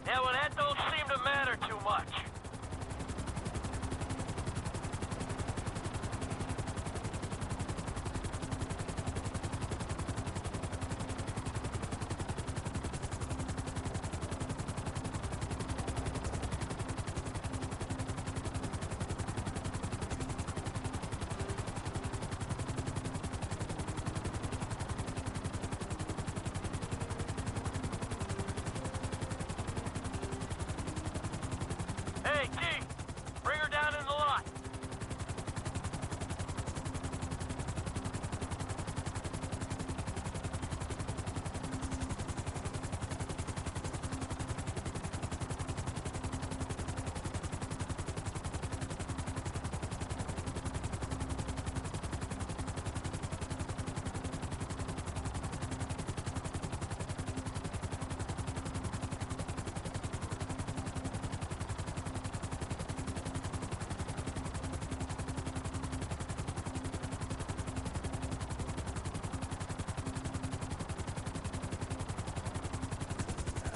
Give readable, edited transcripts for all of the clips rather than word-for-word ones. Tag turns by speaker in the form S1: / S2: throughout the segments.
S1: Yeah, well, that don't seem to matter too much. Hey, T! Bring her down in the lot.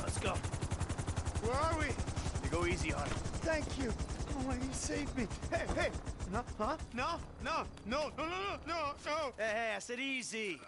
S2: Let's go.
S3: Where are we?
S2: You go easy on it.
S3: Thank you. Oh, my, he saved me. Hey, hey. No, huh? No, no, no, no, no, no, no, no.
S2: Hey, I said easy.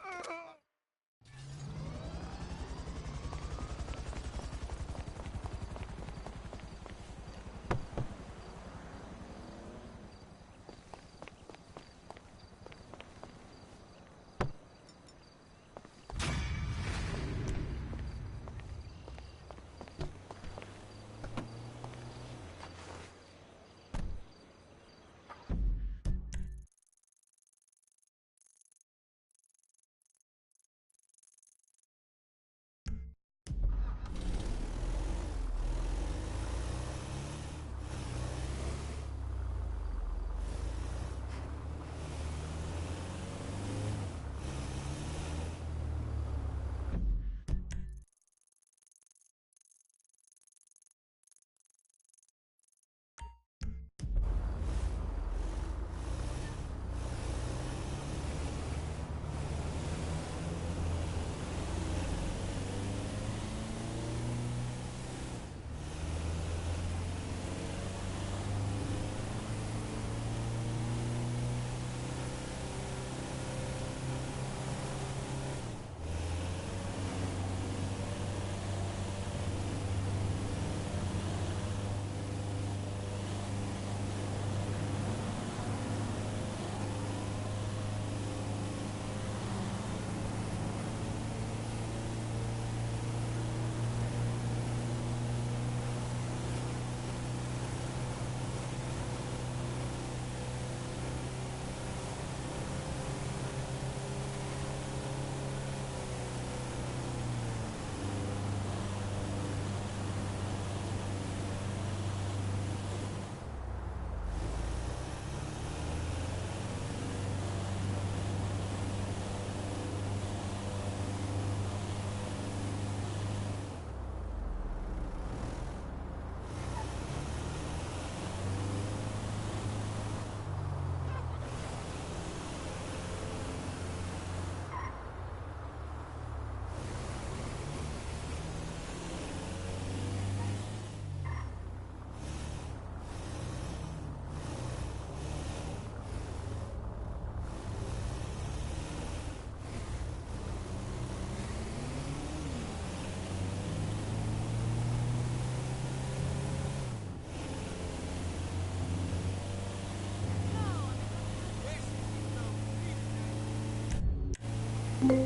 S3: Damn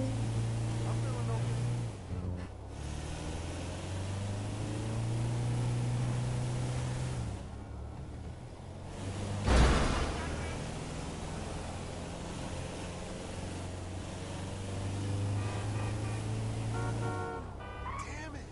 S3: it.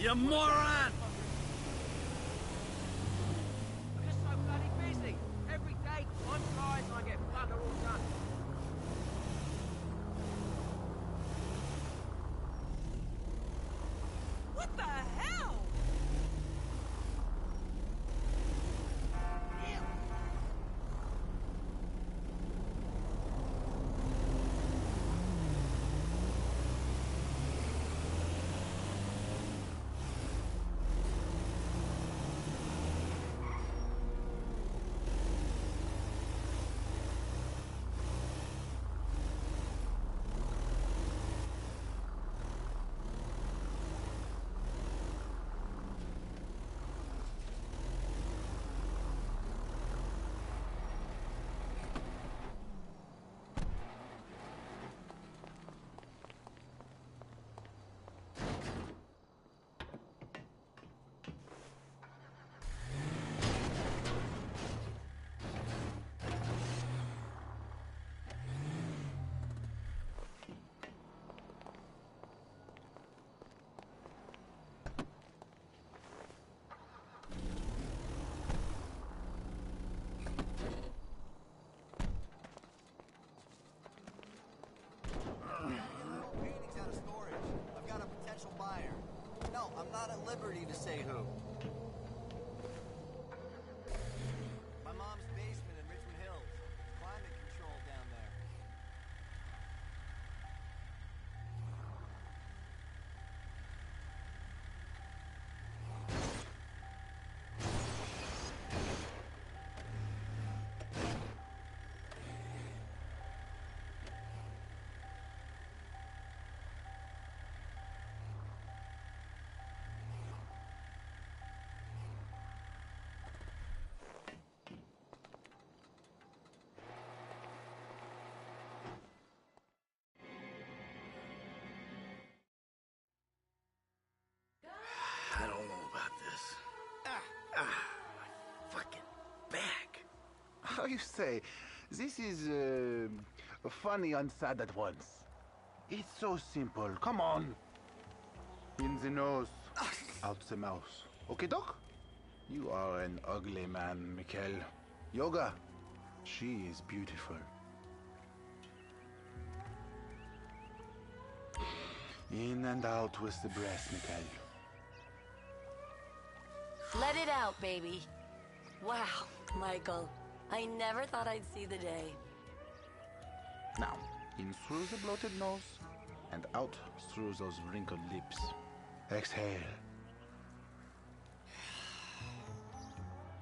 S2: you moron!
S4: I'm just so bloody busy. Every day, I'm tired and I get bugger all done. What the hell?
S5: Painting's out of storage. I've got a potential buyer. No, I'm not at liberty to say who. My mom's basement in Richmond Hills. Climate control down there.
S2: I don't know about this. My fucking back.
S3: How you say? This is funny and sad at once. It's so simple. Come on. In the nose, out the mouth. Okay, Doc? You are an ugly man, Mikhail. Yoga, she is beautiful. In and out with the breath, Mikhail.
S6: Let it out, baby. Wow, Michael. I never thought I'd see the day.
S3: Now, in through the bloated nose and out through those wrinkled lips. Exhale.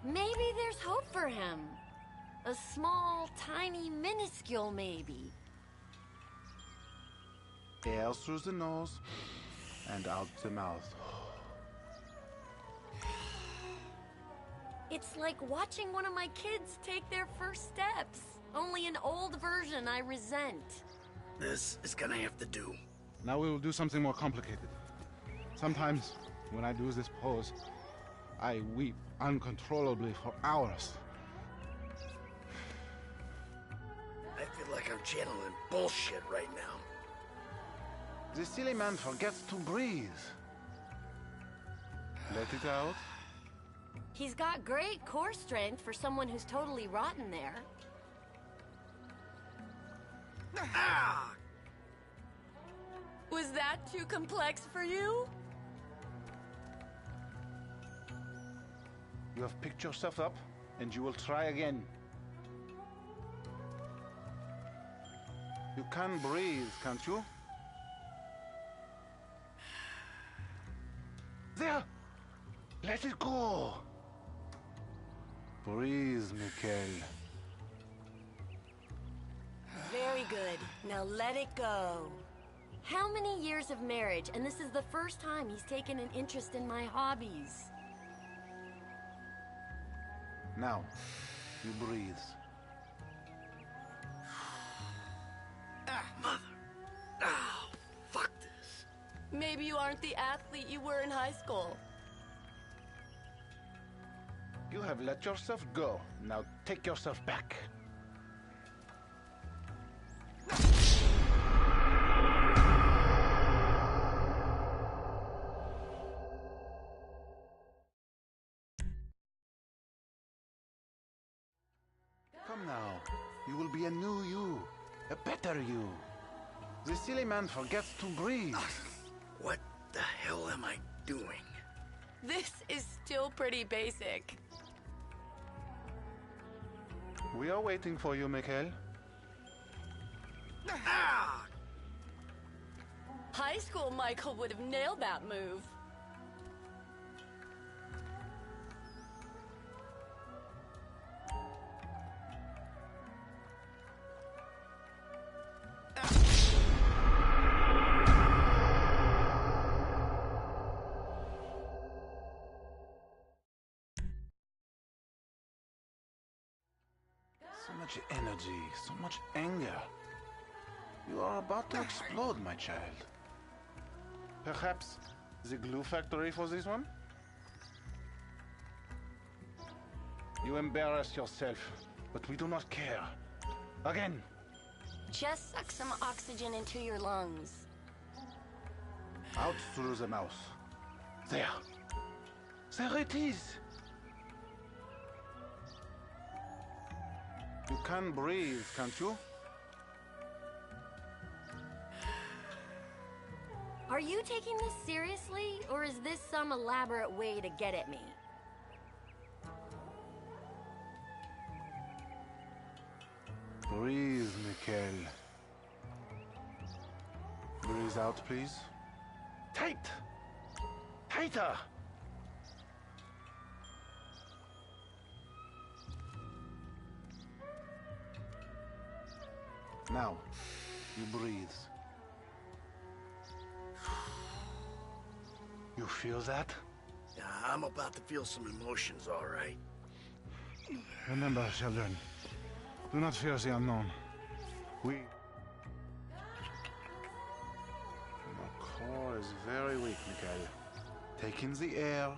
S6: Maybe there's hope for him. A small, tiny, minuscule maybe.
S3: Air through the nose and out the mouth.
S6: It's like watching one of my kids take their first steps. Only an old version I resent.
S2: This is gonna have to do.
S7: Now we will do something more complicated. Sometimes, when I do this pose, I weep uncontrollably for hours.
S2: I feel like I'm channeling bullshit right now.
S3: The silly man forgets to breathe. Let it out.
S6: He's got great core strength for someone who's totally rotten there.
S2: Ah!
S6: Was that too complex for you?
S3: You have picked yourself up, and you will try again. You can breathe, can't you? There! Let it go! Breathe, Mikhail.
S6: Very good. Now let it go. How many years of marriage, and this is the first time he's taken an interest in my hobbies.
S3: Now, you breathe.
S2: Mother. Oh, fuck this.
S6: Maybe you aren't the athlete you were in high school.
S3: You have let yourself go. Now take yourself back. Come now. You will be a new you. A better you. The silly man forgets to breathe.
S2: What the hell am I doing?
S6: This is still pretty basic.
S3: We are waiting for you, Mikhail.
S2: Ah!
S6: High school Michael would have nailed that move.
S3: So much energy, so much anger. You are about to explode, my child. Perhaps the glue factory for this one? You embarrass yourself, but we do not care. Again.
S6: Just suck some oxygen into your lungs.
S3: Out through the mouth. There. There it is. You can breathe, can't you?
S6: Are you taking this seriously, or is this some elaborate way to get at me?
S3: Breathe, Mikhail. Breathe out, please. Tight! Tighter! Now, you breathe. You feel that?
S2: Yeah, I'm about to feel some emotions, all right.
S7: Remember, children, do not fear the unknown. We...
S3: Your core is very weak, Mikhail. Take in the air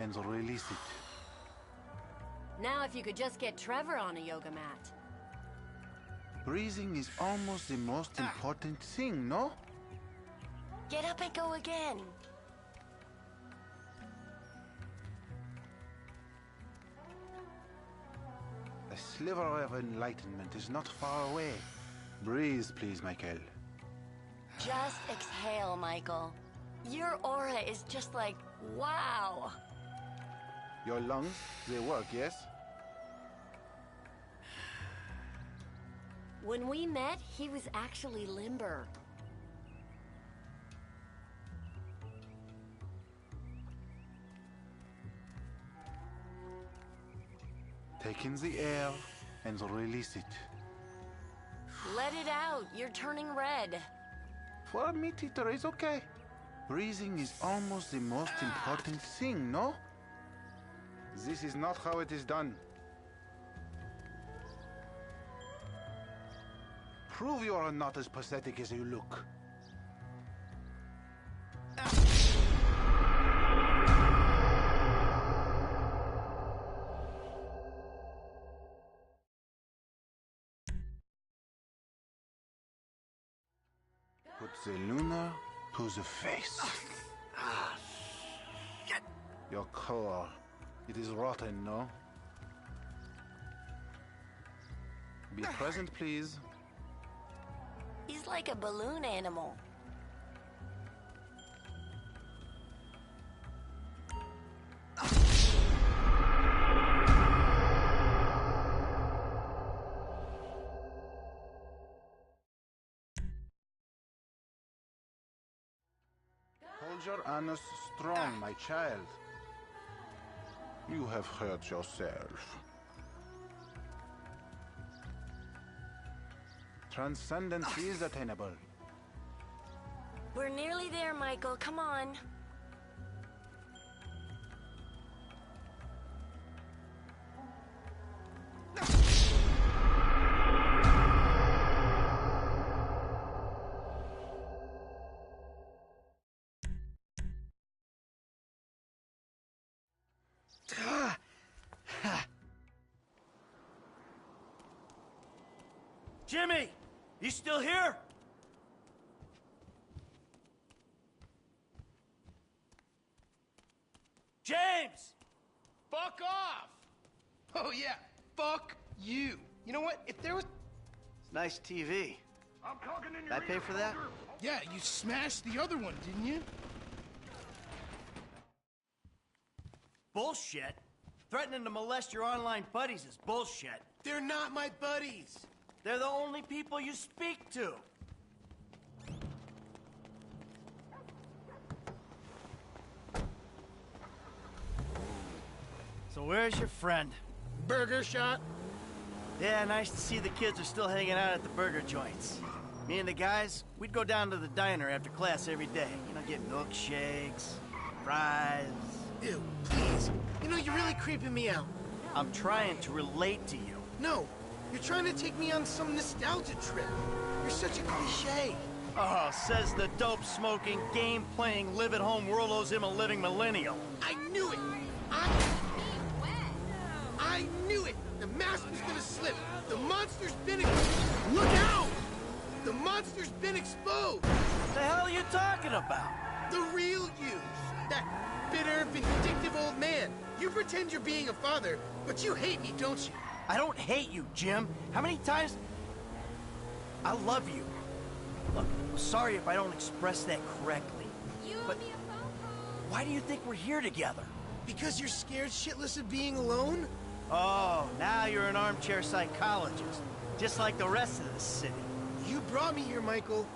S3: and release it.
S6: Now if you could just get Trevor on a yoga mat.
S3: Breathing is almost the most important thing, no?
S6: Get up and go again.
S3: A sliver of enlightenment is not far away. Breathe, please, Michael.
S6: Just exhale, Michael. Your aura is just like, wow.
S3: Your lungs, they work, yes?
S6: When we met, he was actually limber.
S3: Take in the air and release it.
S6: Let it out. You're turning red.
S3: For a meat eater, it's okay. Breathing is almost the most important thing, no? This is not how it is done. Prove you are not as pathetic as you look. Put the lunar to the face.
S2: Shit.
S3: Your core, it is rotten, no? Be present, please.
S6: He's like a balloon animal.
S3: Hold your anus strong, my child. You have hurt yourself. Transcendence is attainable.
S6: We're nearly there, Michael. Come on.
S1: Jimmy! You still here? James!
S2: Fuck off! Oh yeah, fuck you.
S8: You know what? If there was...
S2: It's nice TV. Did I pay for that?
S8: Yeah, you smashed the other one, didn't you?
S1: Bullshit. Threatening to molest your online buddies is bullshit.
S8: They're not my buddies.
S1: They're the only people you speak to. So where's your friend?
S8: Burger shot.
S1: Yeah, nice to see the kids are still hanging out at the burger joints. Me and the guys, we'd go down to the diner after class every day. You know, get milkshakes, fries.
S8: Ew, please. You know, you're really creeping me out.
S1: I'm trying to relate to you.
S8: No, you're trying to take me on some nostalgia trip. You're such a cliche.
S1: Oh, says the dope-smoking, game-playing, live-at-home world-owes-him a living millennial.
S8: I knew it! I knew it! The mask was gonna slip! The monster's been Look out! The monster's been exposed!
S1: What the hell are you talking about?
S8: The real you! That bitter, vindictive old man! You pretend you're being a father, but you hate me, don't you?
S1: I don't hate you, Jim. How many times... I love you. Look, I'm sorry if I don't express that correctly. But why do you think we're here together?
S8: Because you're scared shitless of being alone?
S1: Oh, now you're an armchair psychologist. Just like the rest of this city.
S8: You brought me here, Michael.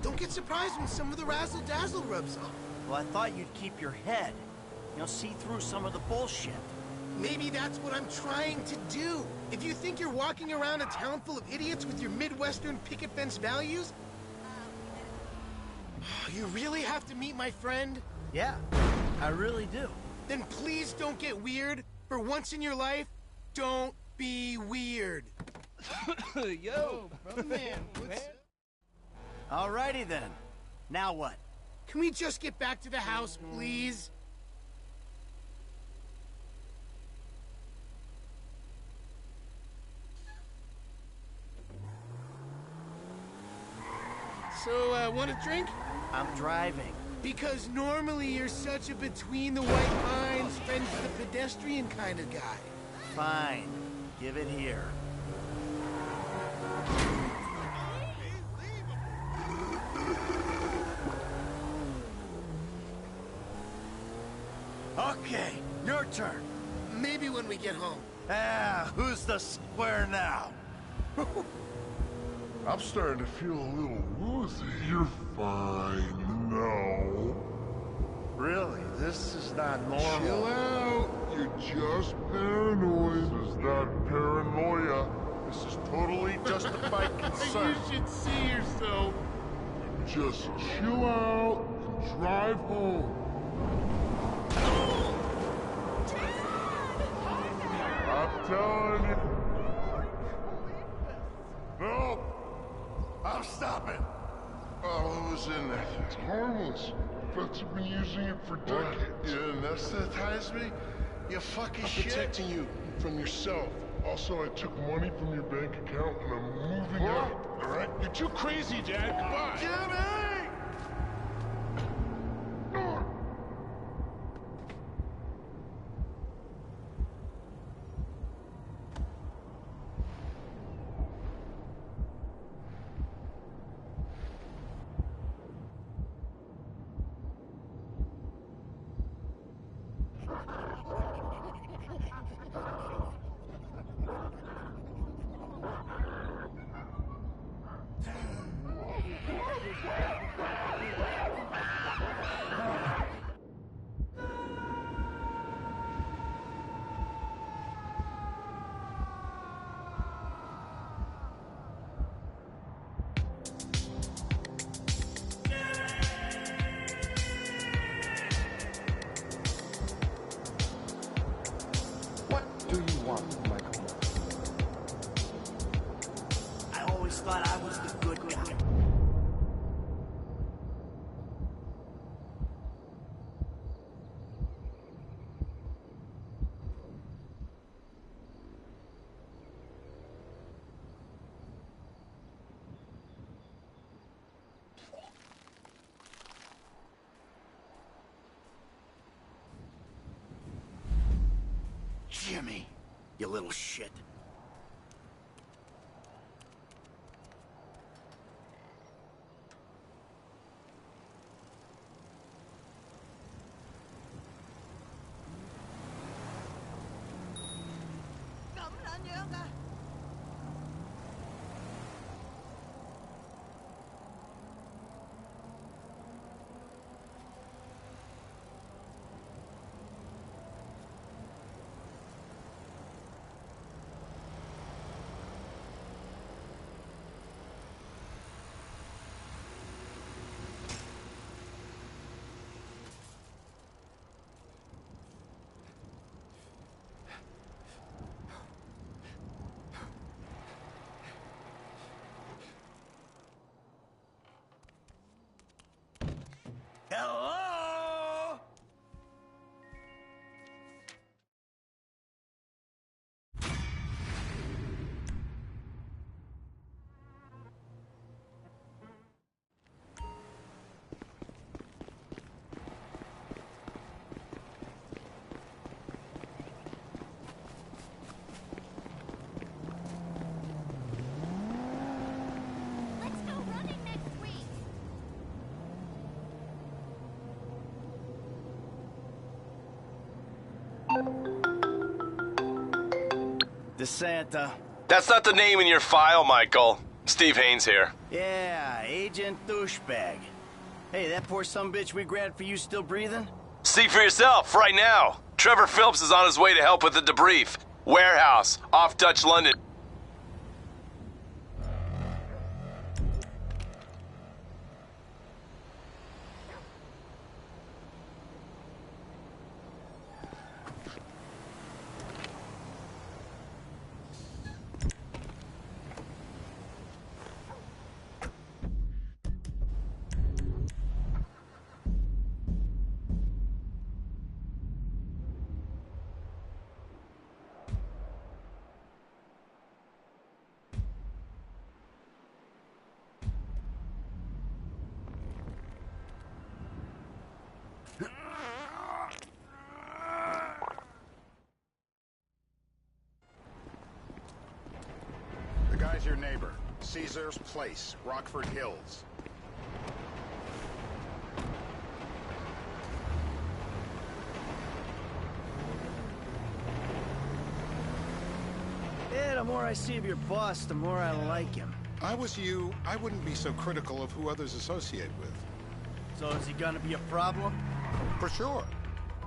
S8: Don't get surprised when some of the razzle-dazzle rubs off.
S1: Well, I thought you'd keep your head. You know, see through some of the bullshit.
S8: Maybe that's what I'm trying to do. If you think you're walking around a town full of idiots with your Midwestern picket fence values, you really have to meet my friend?
S1: Yeah, I really do.
S8: Then please don't get weird. For once in your life, don't be weird. Yo, brother man, what's...
S1: Alrighty then. Now what?
S8: Can we just get back to the house, please? So, want a drink?
S1: I'm driving.
S8: Because normally you're such a between-the-white-pines, friends-with-the-pedestrian kind of guy.
S1: Fine. Give it here. Okay, your turn.
S8: Maybe when we get home.
S1: Ah, who's the square now?
S9: I'm starting to feel a little woozy. You're fine. No.
S2: Really? This is not normal.
S9: Chill out. You're just paranoid. This is not paranoia. This is totally justified concern.
S8: You should see yourself.
S9: Just chill out and drive home. I'm telling you. No. I'm stopping. Oh, it was in there. It's harmless. Vets have been using it for decades. You anesthetize me? You fucking shit. I'm protecting you from yourself. Also, I took money from your bank account and I'm moving out. All right? You're too crazy, Dad. Goodbye. Jimmy!
S1: I always thought I was the good guy. Jimmy, you little shit. Hello?
S10: Let's go running next week.
S1: DeSanta.
S11: That's not the name in your file, Michael. Steve Haynes here.
S1: Yeah, Agent Douchebag. Hey, that poor sumbitch we grabbed for you still breathing?
S11: See for yourself, right now. Trevor Phillips is on his way to help with the debrief. Warehouse, off Dutch London.
S12: The guy's your neighbor. Caesar's Place, Rockford Hills.
S1: Yeah, the more I see of your boss, the more I like him.
S12: I was you, I wouldn't be so critical of who others associate with.
S1: So is he gonna be a problem?
S12: For sure.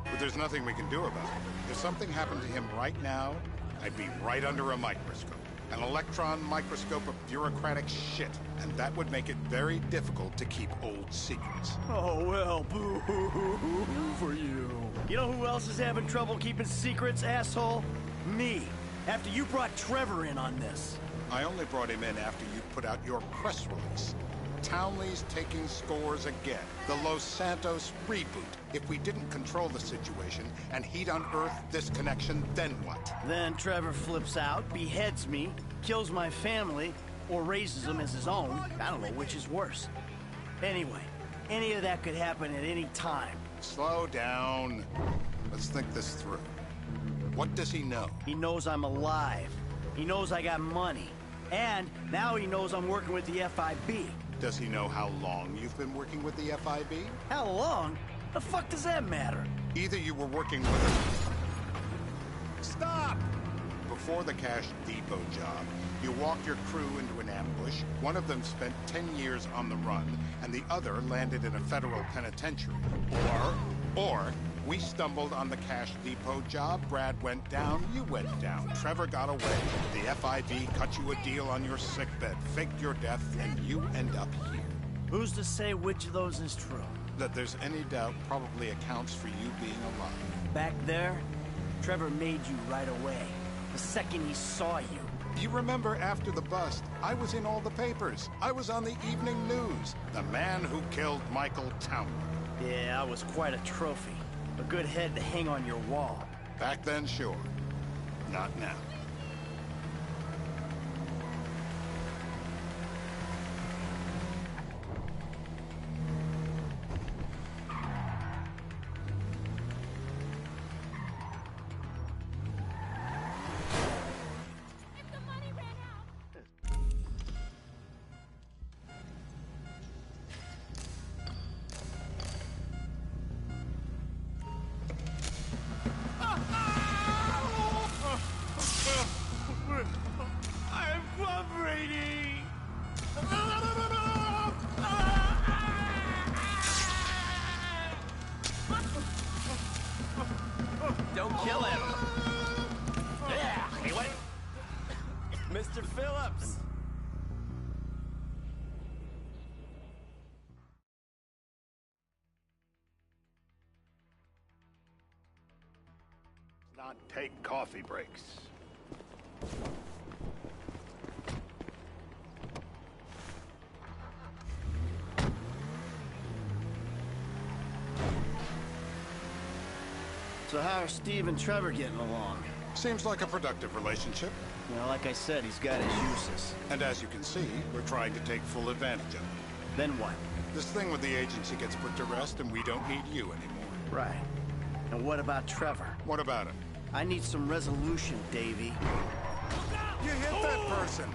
S12: But there's nothing we can do about it. If something happened to him right now, I'd be right under a microscope. An electron microscope of bureaucratic shit. And that would make it very difficult to keep old secrets.
S1: Oh, well, boo-hoo-hoo for you. You know who else is having trouble keeping secrets, asshole? Me. After you brought Trevor in on this.
S12: I only brought him in after you put out your press release. Townley's taking scores again. The Los Santos reboot. If we didn't control the situation and he'd unearthed this connection, then what?
S1: Then Trevor flips out, beheads me, kills my family, or raises them as his own. I don't know which is worse. Anyway, any of that could happen at any time.
S12: Slow down. Let's think this through. What does he know?
S1: He knows I'm alive. He knows I got money. And now he knows I'm working with the FIB.
S12: Does he know how long you've been working with the FIB?
S1: How long? The fuck does that matter?
S12: Either you were working with him... Stop! Before the Cash Depot job, you walked your crew into an ambush. One of them spent 10 years on the run, and the other landed in a federal penitentiary. Or we stumbled on the Cash Depot job, Brad went down, you went down. Trevor got away. The FIB cut you a deal on your sickbed, faked your death, and you end up here.
S1: Who's to say which of those is true?
S12: That there's any doubt probably accounts for you being alive.
S1: Back there, Trevor made you right away. The second he saw you.
S12: You remember after the bust, I was in all the papers. I was on the evening news. The man who killed Michael Townley.
S1: Yeah, I was quite a trophy. A good head to hang on your wall.
S12: Back then, sure. Not now.
S1: something.
S9: Not take coffee breaks.
S1: So how are Steve and Trevor getting along?
S12: Seems like a productive relationship.
S1: You know, like I said, he's got his uses.
S12: And as you can see, we're trying to take full advantage of it.
S1: Then what?
S12: This thing with the agency gets put to rest and we don't need you anymore.
S1: Right. And what about Trevor?
S12: What about him?
S1: I need some resolution, Davey.
S12: You hit that person!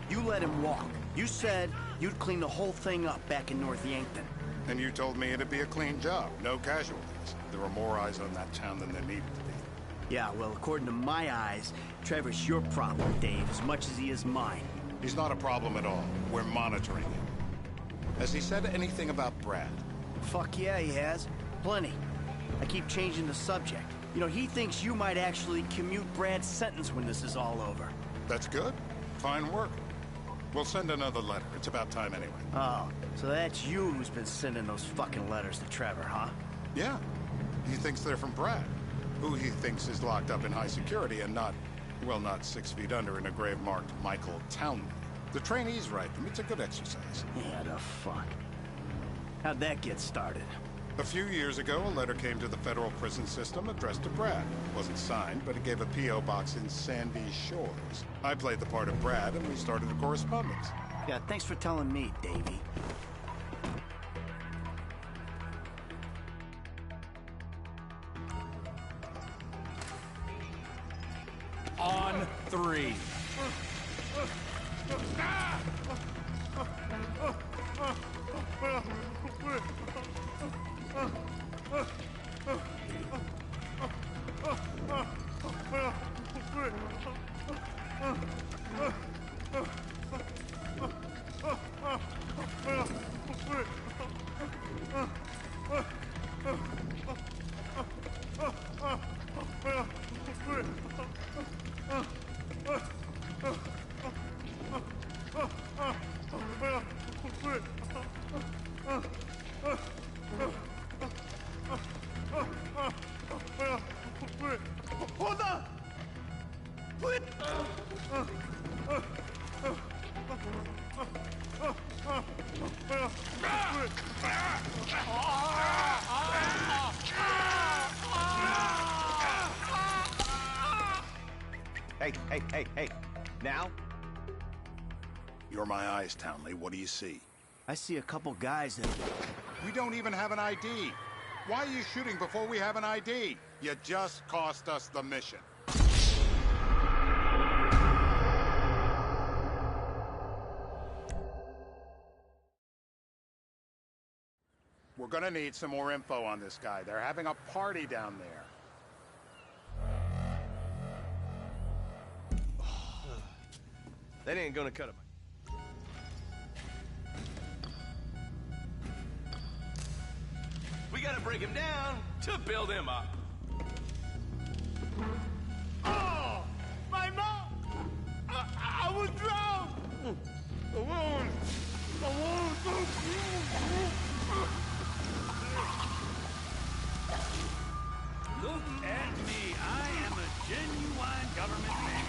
S1: You let him walk. You said you'd clean the whole thing up back in North Yankton.
S12: And you told me it'd be a clean job, no casualties. There were more eyes on that town than there needed to be.
S1: Yeah, well, according to my eyes, Trevor's your problem, Dave, as much as he is mine.
S12: He's not a problem at all. We're monitoring him. Has he said anything about Brad?
S1: Fuck yeah, he has. Plenty. I keep changing the subject. You know, he thinks you might actually commute Brad's sentence when this is all over.
S12: That's good. Fine work. We'll send another letter. It's about time anyway.
S1: Oh, so that's you who's been sending those fucking letters to Trevor, huh?
S12: Yeah. He thinks they're from Brad, who he thinks is locked up in high security and not, well, not 6 feet under in a grave marked Michael Townley. The trainees write them. It's a good exercise.
S1: Yeah, the fuck. How'd that get started?
S12: A few years ago, a letter came to the federal prison system addressed to Brad. It wasn't signed, but it gave a P.O. box in Sandy Shores. I played the part of Brad, and we started a correspondence.
S1: Yeah, thanks for telling me, Davey.
S13: On 3.
S1: Hold on!
S13: Hey. Now?
S12: You're my eyes, Townley. What do you see?
S1: I see a couple guys that...
S12: We don't even have an ID. Why are you shooting before we have an ID? You just cost us the mission. We're gonna need some more info on this guy. They're having a party down there.
S11: That ain't gonna cut it. We gotta break him down to build him up.
S8: Oh! My mom! I was drowned!
S14: Look at me. I am a genuine government man.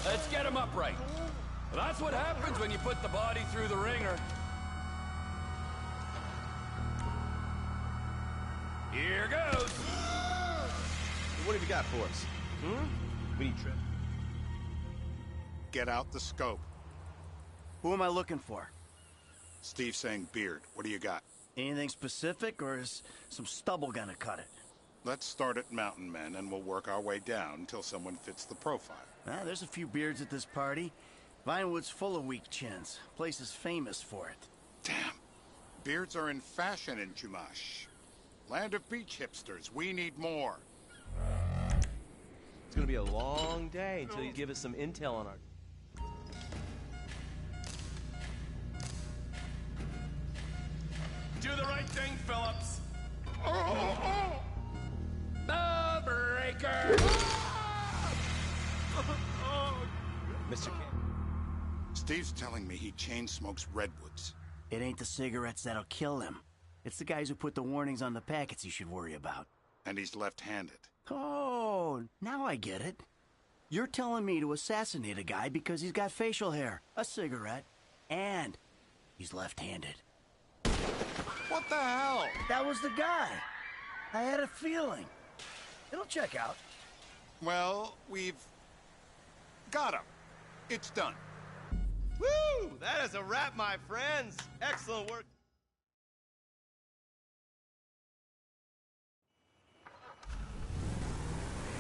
S13: Let's get him upright. That's what happens when you put the body through the ringer. Here goes.
S11: What have you got for us? We need Trev.
S12: Get out the scope.
S1: Who am I looking for?
S12: Steve's saying beard. What do you got?
S1: Anything specific, or is some stubble gonna cut it?
S12: Let's start at Mountain Men, and we'll work our way down until someone fits the profile.
S1: There's a few beards at this party. Vinewood's full of weak chins. Place is famous for it.
S12: Damn. Beards are in fashion in Chumash. Land of beach hipsters. We need more.
S11: It's gonna be a long day until you give us some intel on our...
S13: Do the right thing, Phillips. The breaker.
S11: Mr. King.
S12: Steve's telling me he chain smokes redwoods.
S1: It ain't the cigarettes that'll kill him. It's the guys who put the warnings on the packets you should worry about.
S12: And he's left-handed.
S1: Oh, now I get it. You're telling me to assassinate a guy because he's got facial hair, a cigarette, and he's left-handed.
S12: What the hell?
S1: That was the guy. I had a feeling. It'll check out.
S12: Well, we've got him. It's done.
S11: Woo! That is a wrap, my friends. Excellent work.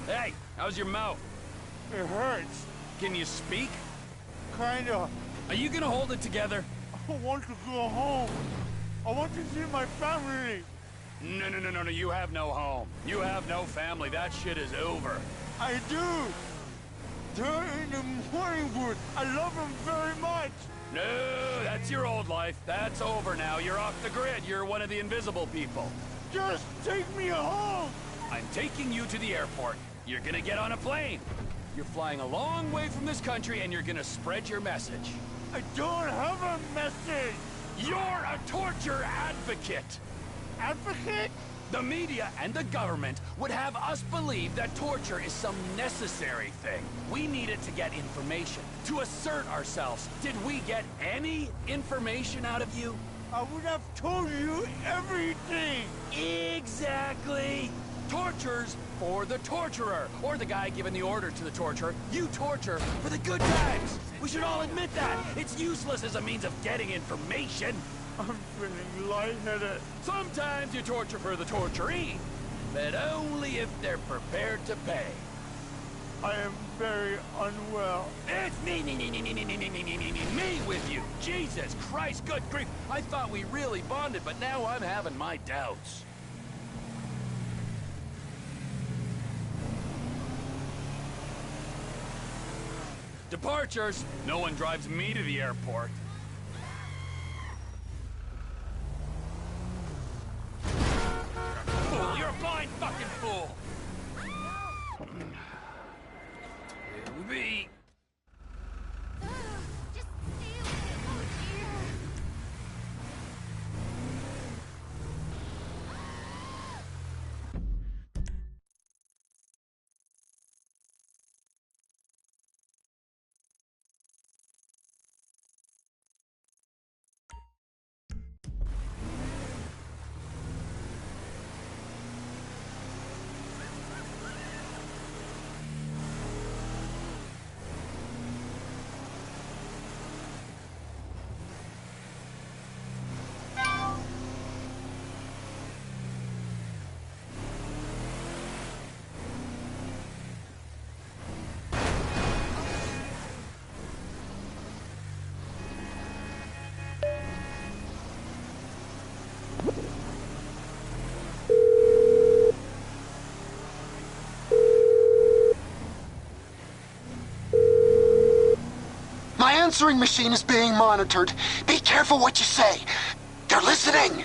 S13: Hey, how's your mouth?
S15: It hurts.
S13: Can you speak?
S15: Kinda.
S13: Are you gonna hold it together?
S15: I want to go home. I want to see my family.
S13: No, you have no home. You have no family. That shit is over.
S15: I do. They're in the morning wood. I love them very much.
S13: No, that's your old life. That's over now. You're off the grid. You're one of the invisible people.
S15: Just take me home.
S13: I'm taking you to the airport. You're gonna get on a plane. You're flying a long way from this country and you're gonna spread your message.
S15: I don't have a message.
S13: You're a torture advocate.
S15: Advocate?
S13: The media and the government would have us believe that torture is some necessary thing. We need it to get information, to assert ourselves. Did we get any information out of you?
S15: I would have told you everything.
S13: Exactly. Torture's for the torturer, or the guy giving the order to the torturer. You torture for the good times. We should all admit that. It's useless as a means of getting information.
S15: I'm feeling lightheaded.
S13: Sometimes you torture for the torturee, but only if they're prepared to pay.
S15: I am very unwell.
S13: It's me with you. Jesus Christ, good grief. I thought we really bonded, but now I'm having my doubts. Departures. No one drives me to the airport. Fool, you're a blind fucking fool. Here we be.
S16: My answering machine is being monitored. Be careful what you say. They're listening.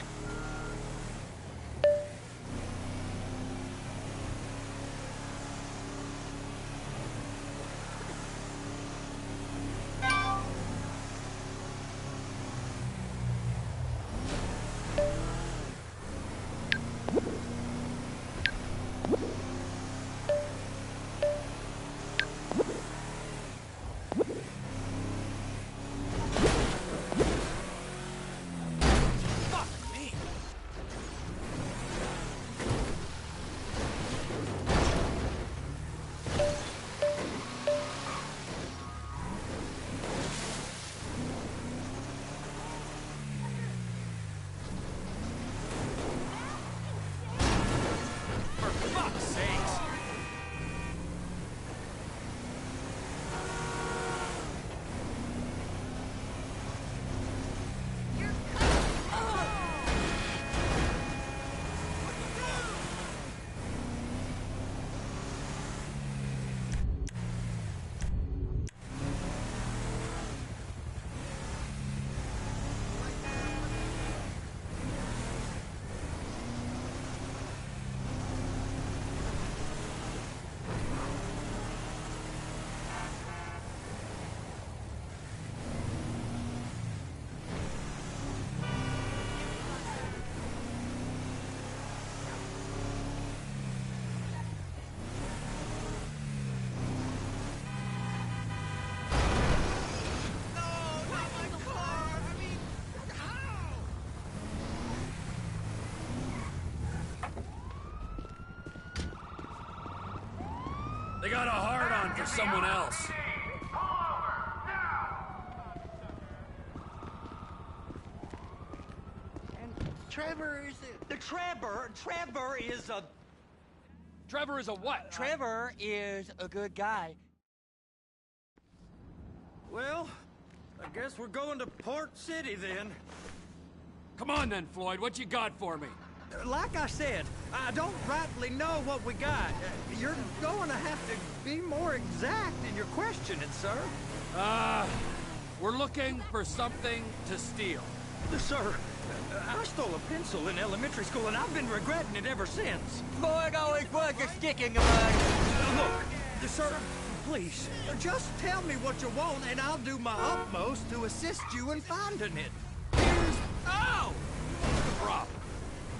S13: Fuck me. They got a hard-on for someone else.
S4: Trevor is Trevor is a...
S13: Trevor is a what?
S4: Trevor is a good guy. Well, I guess we're going to Port City then.
S13: Come on then, Floyd. What you got for me?
S4: Like I said, I don't rightly know what we got. You're going to have to be more exact in your questioning, sir.
S13: We're looking for something to steal.
S4: Sir, I stole a pencil in elementary school, and I've been regretting it ever since. Boy, always was a sticking of mine. Look, sir, please, just tell me what you want, and I'll do my utmost to assist you in finding it.
S13: Oh! What's the problem?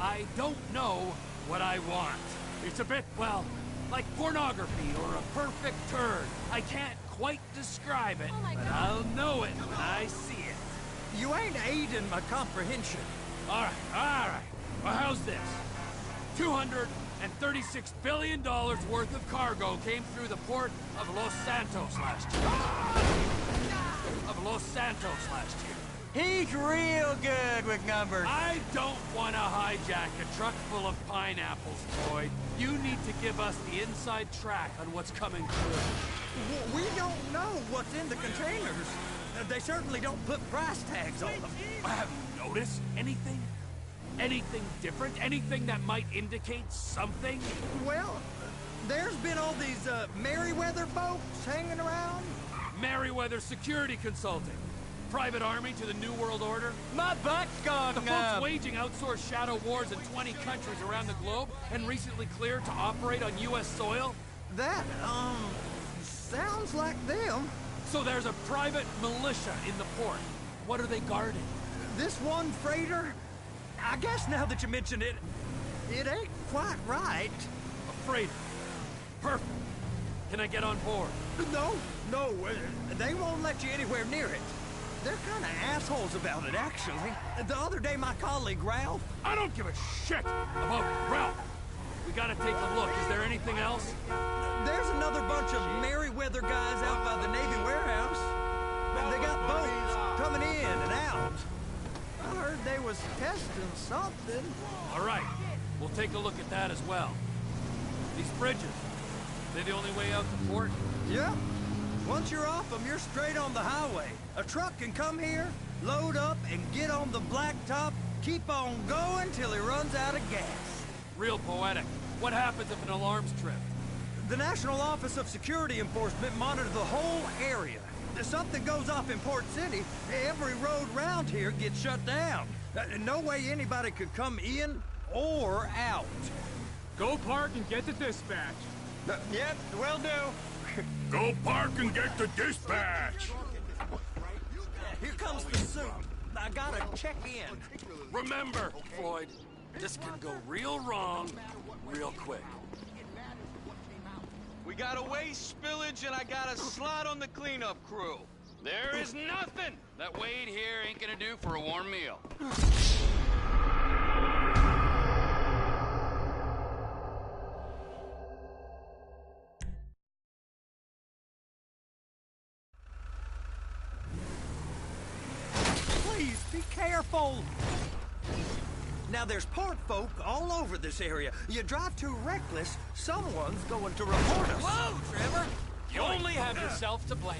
S13: I don't know what I want. It's a bit, well, like pornography or a perfect turd. I can't quite describe it, but I'll know it when I see it.
S4: You ain't aiding my comprehension.
S13: All right. Well, how's this? $236 billion worth of cargo came through the port of Los Santos last year.
S4: He's real good with numbers.
S13: I don't want to hijack a truck full of pineapples, Floyd. You need to give us the inside track on what's coming through.
S4: We don't know what's in the containers. They certainly don't put price tags on them.
S13: Have you noticed anything? Anything different? Anything that might indicate something?
S4: Well, there's been all these Merryweather folks hanging around.
S13: Merryweather Security Consulting. Private army to the New World Order.
S4: My butt's gone
S13: The folks waging outsourced shadow wars in 20 countries around the globe and recently cleared to operate on U.S. soil.
S4: That, sounds like them.
S13: So there's a private militia in the port. What are they guarding?
S4: This one freighter? I guess now that you mention it, it ain't quite right.
S13: A freighter. Perfect. Can I get on board?
S4: No, they won't let you anywhere near it. They're kind of assholes about it, actually. The other day, my colleague, Ralph...
S13: I don't give a shit about Ralph. We gotta take a look. Is there anything else?
S4: There's another bunch of Merryweather guys out by the Navy warehouse. They got boats coming in and out. I heard they was testing something.
S13: All right. We'll take a look at that as well. These bridges, they the only way out to port?
S4: Yep. Once you're off them, you're straight on the highway. A truck can come here, load up, and get on the blacktop, keep on going till he runs out of gas.
S13: Real poetic. What happens if an alarm's tripped?
S4: The National Office of Security Enforcement monitors the whole area. If something goes off in Port City, every road round here gets shut down. No way anybody could come in or out.
S15: Go park and get the dispatch.
S4: Yep, will do.
S14: Go park and get the dispatch.
S4: Here comes the suit. I gotta check in.
S13: Remember, Floyd, this can go real wrong real quick.
S17: We got a waste spillage and I got a slot on the cleanup crew.
S14: There is nothing that Wade here ain't gonna do for a warm meal.
S4: Please, be careful! Now, there's port folk all over this area. You drive too reckless, someone's going to report us.
S13: Whoa, Trevor! You only have yourself to blame.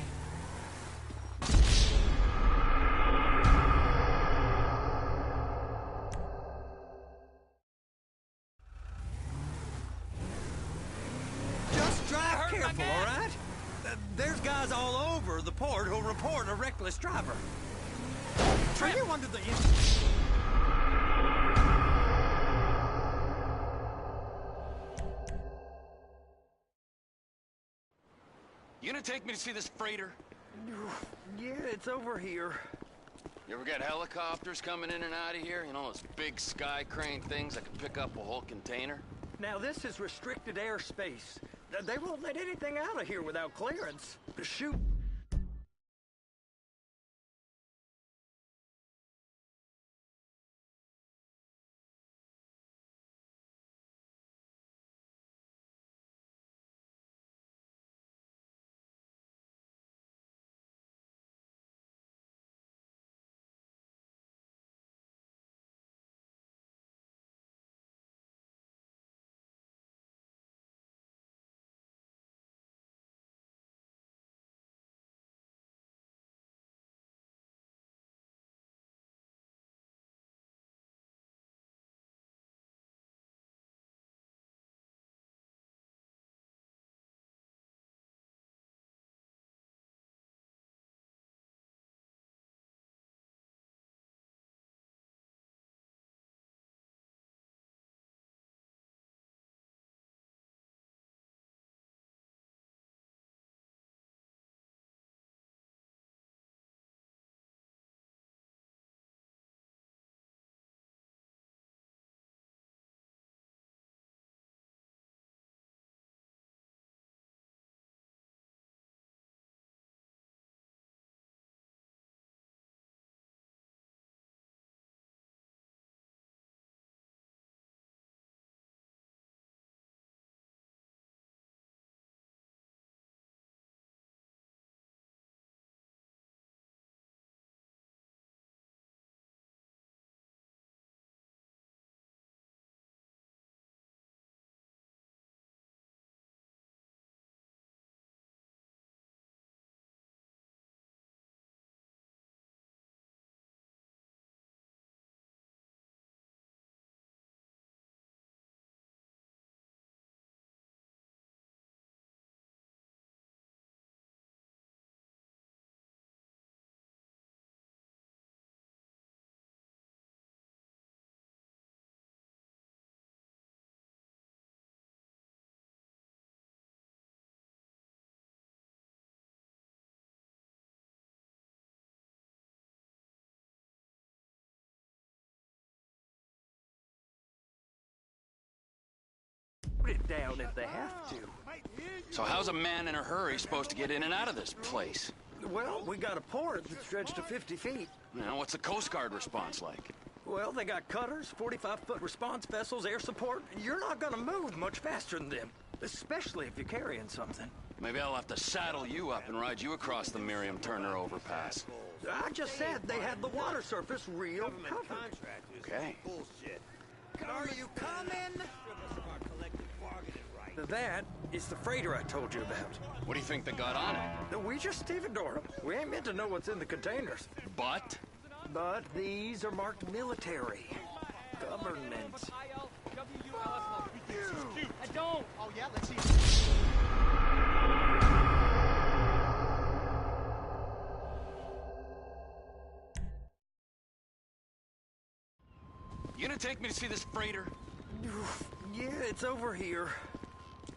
S4: Just drive careful, all right? There's guys all over the port who'll report a reckless driver. Are you under the...
S17: You gonna take me to see this freighter?
S4: Yeah, it's over here.
S14: You ever got helicopters coming in and out of here? You know, those big sky crane things that can pick up a whole container?
S4: Now, this is restricted airspace. They won't let anything out of here without clearance. Shoot. it down if they have to.
S13: So how's a man in a hurry supposed to get in and out of this place?
S4: Well, we got a port that stretched to 50 feet.
S13: Now, what's the Coast Guard response like?
S4: Well, they got cutters, 45-foot response vessels, air support. You're not gonna move much faster than them, especially if you're carrying something.
S13: Maybe I'll have to saddle you up and ride you across the Miriam Turner overpass.
S4: I just said they had the water surface real covered.
S13: Okay.
S5: Bullshit. Are you coming?
S4: That is the freighter I told you about.
S13: What do you think they got on it?
S4: We just stevedore them. We ain't meant to know what's in the containers.
S13: But?
S4: But these are marked military. Government.
S15: I don't. Oh, yeah, let's see.
S13: You gonna take me to see this freighter?
S4: Yeah, it's over here.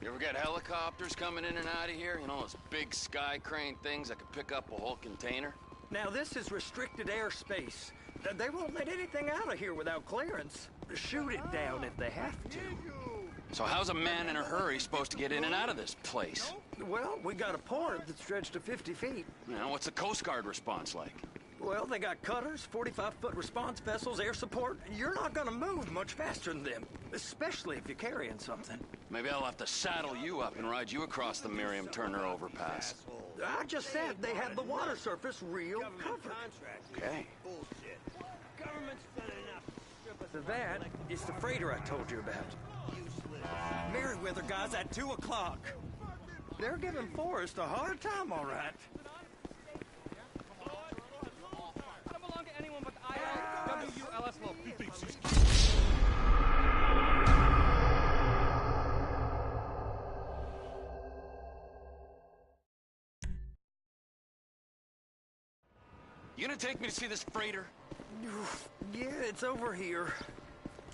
S14: You ever get helicopters coming in and out of here? You know, those big sky crane things that can pick up a whole container?
S4: Now, this is restricted airspace. They won't let anything out of here without clearance. Shoot it down if they have to.
S13: So how's a man in a hurry supposed to get in and out of this place?
S4: Well, we got a port that stretched to 50 feet.
S13: Now, what's the Coast Guard response like?
S4: Well, they got cutters, 45-foot response vessels, air support. You're not gonna move much faster than them, especially if you're carrying something.
S13: Maybe I'll have to saddle you up and ride you across the Miriam Turner overpass.
S4: I just said they had the water surface real covered.
S13: Okay.
S5: Bullshit.
S15: Government's done enough.
S4: That is the freighter I told you about. Merriweather guys at 2 o'clock. They're giving Forrest a hard time, all right.
S15: I don't belong to anyone but ILWULS Low. He thinks he's
S13: You gonna take me to see this freighter?
S4: Yeah, it's over here.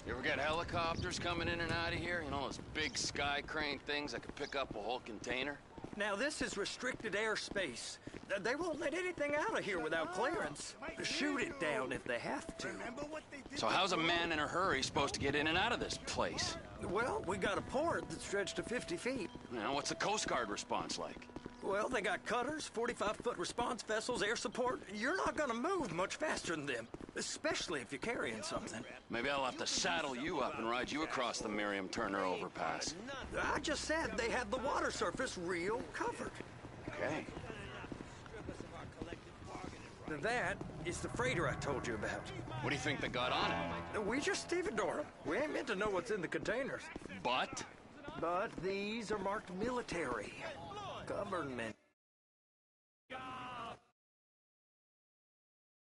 S14: You ever get helicopters coming in and out of here? You know, those big sky crane things that can pick up a whole container?
S4: Now, this is restricted airspace. They won't let anything out of here without clearance. Shoot it down if they have to.
S13: So how's a man in a hurry supposed to get in and out of this place?
S4: Well, we got a port that stretched to 50 feet.
S13: Now, what's the Coast Guard response like?
S4: Well, they got cutters, 45-foot response vessels, air support. You're not gonna move much faster than them, especially if you're carrying something.
S13: Maybe I'll have to saddle you up and ride you across the Miriam Turner overpass.
S4: I just said they had the water surface real covered.
S13: Okay.
S4: That is the freighter I told you about.
S13: What do you think they got on it?
S4: We just stevedore them. We ain't meant to know what's in the containers.
S13: But?
S4: But these are marked military. Government.